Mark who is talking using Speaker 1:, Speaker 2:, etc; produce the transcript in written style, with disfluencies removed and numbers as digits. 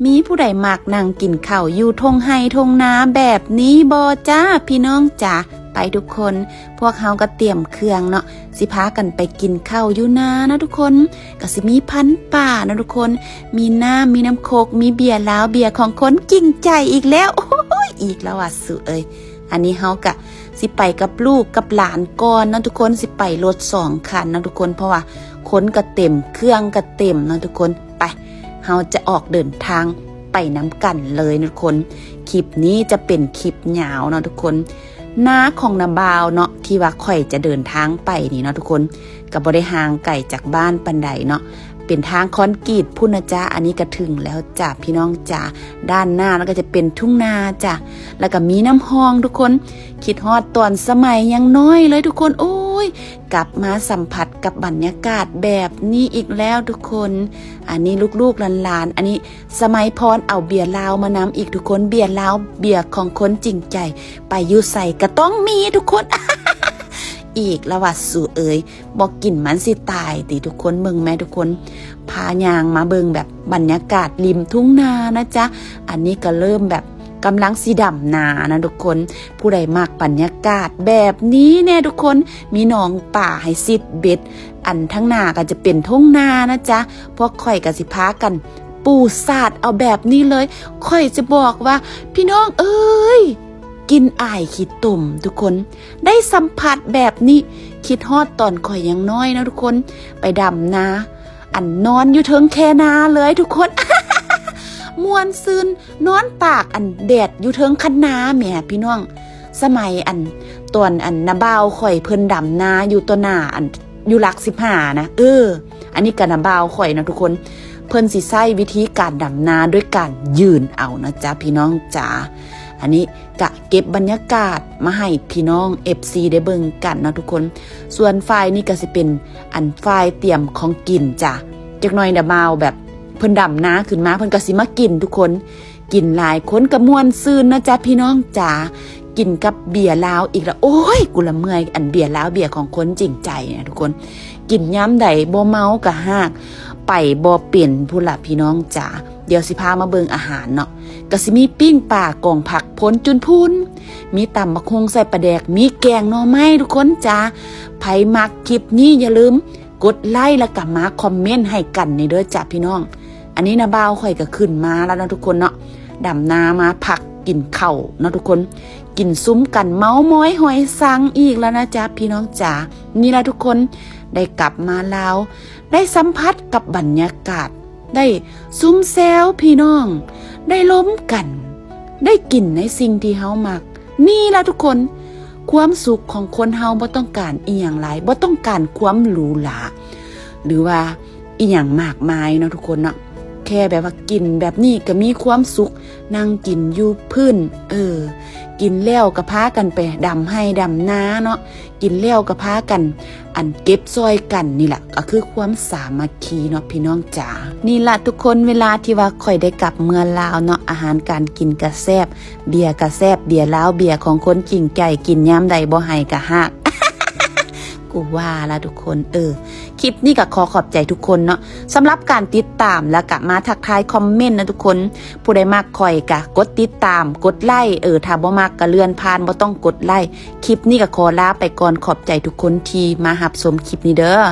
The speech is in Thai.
Speaker 1: มีผู้ใดมักนั่งกินข้าวอยู่ทงไห้ทงนาแบบนี้บ่จ้าพี่น้องจ๋าไปทุกคนพวกเฮาก็เตรียมเครื่องเนาะสิพากันไปกินข้าวอยู่นานะทุกคนก็สิมีพันป่านะทุกคนมีน้ำมีน้ำโคกมีเบียร์ลาวเบียร์ของคนจริงใจอีกแล้วโอ้ยอีกแล้วอ่ะสุเอ้ยอันนี้เฮากะสิไปกับลูกกับหลานก่อนนะทุกคนสิไปรถ2 คันนะทุกคนเพราะว่าคนก็เต็มเครื่องก็เต็มนะทุกคนไปเฮาจะออกเดินทางไปน้ำกันเลยนะทุกคนคลิปนี้จะเป็นคลิปยาวนะทุกคนน้าของนาบาวเนาะที่ว่าข่อยจะเดินทางไปนี่เนาะทุกคนก็บ่ได้ห่างไกลจากบ้านปานใดเนาะเป็นทางคอนกรีตพุ่นนะจ๊ะอันนี้ก็ถึงแล้วจ้ะพี่น้องจ้ะด้านหน้าแล้วก็จะเป็นทุ่งนาจ้ะแล้วก็มีน้ำห้องทุกคนคิดฮอดตอนสมัยยังน้อยเลยทุกคนโอ้ยกลับมาสัมผัสกับบรรยากาศแบบนี้อีกแล้วทุกคนอันนี้ลูกๆหลานๆอันนี้สมัยพรเอาเบียร์ลาวมานำอีกทุกคนเบียร์ลาวเบียร์ของคนจริงใจไปอยู่ใส่ก็ต้องมีทุกคน อีกละวัดสู่เอ๋ยบอกกินมันสิตายติทุกคนเบิ่งแม่ทุกคนพายางมาเบิ่งแบบบรรยากาศริมทุ่งนานะจ๊ะอันนี้ก็เริ่มแบบกำลังสีดำนานะทุกคนผู้ใดมากบรรยากาศแบบนี้เนี่ยทุกคนมีหนองป่าให้ซิดเบ็ดอันทั้งนาก็จะเป็นทุ่งนานะจ๊ะพวกข่อยก็สิพากันปูสาดเอาแบบนี้เลยข่อยจะบอกว่าพี่น้องเอ้ยกินอ้ายขี้ตุ่มทุกคนได้สัมผัสแบบนี้คิดฮอดตอนข่อยยังน้อยนะทุกคนไปดำนาอันนอนอยู่เทิงแคนาเลยทุกคน มวนซืนนอนตากอันแดดอยู่เทิงคันนาแหมพี่น้องสมัยอันตอนอันนาบ่าวข่อยเพิ่นดำนาอยู่ตัวหน้าอันอยู่หลัก15นะอันนี้ก็นาบ่าวข่อยนะทุกคนเพิ่นสิใช้วิธีการดำนาด้วยการยืนเอานะจ๊ะพี่น้องจ๋าอันนี้กะเก็บบรรยากาศมาให้พี่น้อง FC ได้เบิ่งกันนะทุกคนส่วนไฟล์นี่ก็สิเป็นอันไฟล์เตรียมของกินจ้ะจักหน่อยนาบ่าวแบบเพิ่นดำนาขึ้นมาเพิ่นก็สิมากินทุกคนกินหลายคนก็ม่วนซื่นนะจ๊ะพี่น้องจ๋ากินกับเบียร์ลาวอีกแล้วโอ้ยกูละเมื่อยอันเบียร์ลาวเบียร์ของคนจริงใจนะทุกคนกินย้ำใดบ่เมาก็ฮากไปบ่เปลี่ยนผู้ละพี่น้องจ๋าเดี๋ยวสิพามาเบิ่งอาหารเนาะก็สิมีปิ้งปลากองผักพ้นจุนพูนมีตำบักฮุงใส่ปลาแดกมีแกงหน่อไม้ทุกคนจ๋าไผมักคลิปนี้อย่าลืมกดไลค์แล้วก็มาคอมเมนต์ให้กันในเด้อจ้ะพี่น้องอันนี้นะบ่าวข่อยก็ขึ้นมาแล้วนะทุกคนเนาะดำนามาผักกินข้าวเนาะทุกคนกินซุ้มกันเมาม้อยหอยสังอีกแล้วนะจ๊ะพี่น้องจ๋านี่ละทุกคนได้กลับมาแล้วได้สัมผัสกับบรรยากาศได้ซุ้มแซวพี่น้องได้ล้มกันได้กินในสิ่งที่เฮามักนี่ละทุกคนความสุขของคนเฮาบ่ต้องการอีหยังหลายบ่ต้องการความหรูหราหรือว่าอีหยังมากมายเนาะทุกคนเนาะแค่แบบว่ากินแบบนี้ก็มีความสุขนั่งกินอยู่พื้นกินแล้วก็พากันไปดำให้ดำนาเนาะกินแล้วก็พากันอันเก็บซอยกันนี่แหละก็คือความสามัคคีเนาะพี่น้องจ๋านี่ล่ะทุกคนเวลาที่ว่าค่อยได้กลับเมืองลาวเนาะอาหารการกินก็แซ่บเบียร์ก็แซ่บเบียร์ลาวเบียร์ของคนจริงใจกินยามใดบ่ให้ก็ฮักกูว่าละทุกคนคลิปนี้ก็ขอขอบใจทุกคนเนาะสำหรับการติดตามแล้วก็มาทักทายคอมเมนต์นะทุกคนผู้ใดมากคอยก็กดติดตามกดไลค์ถ้าบ่มากก็เลื่อนผ่านบ่ต้องกดไลค์คลิปนี้ก็ขอลาไปก่อนขอบใจทุกคนที่มารับชมคลิปนี้เด้อ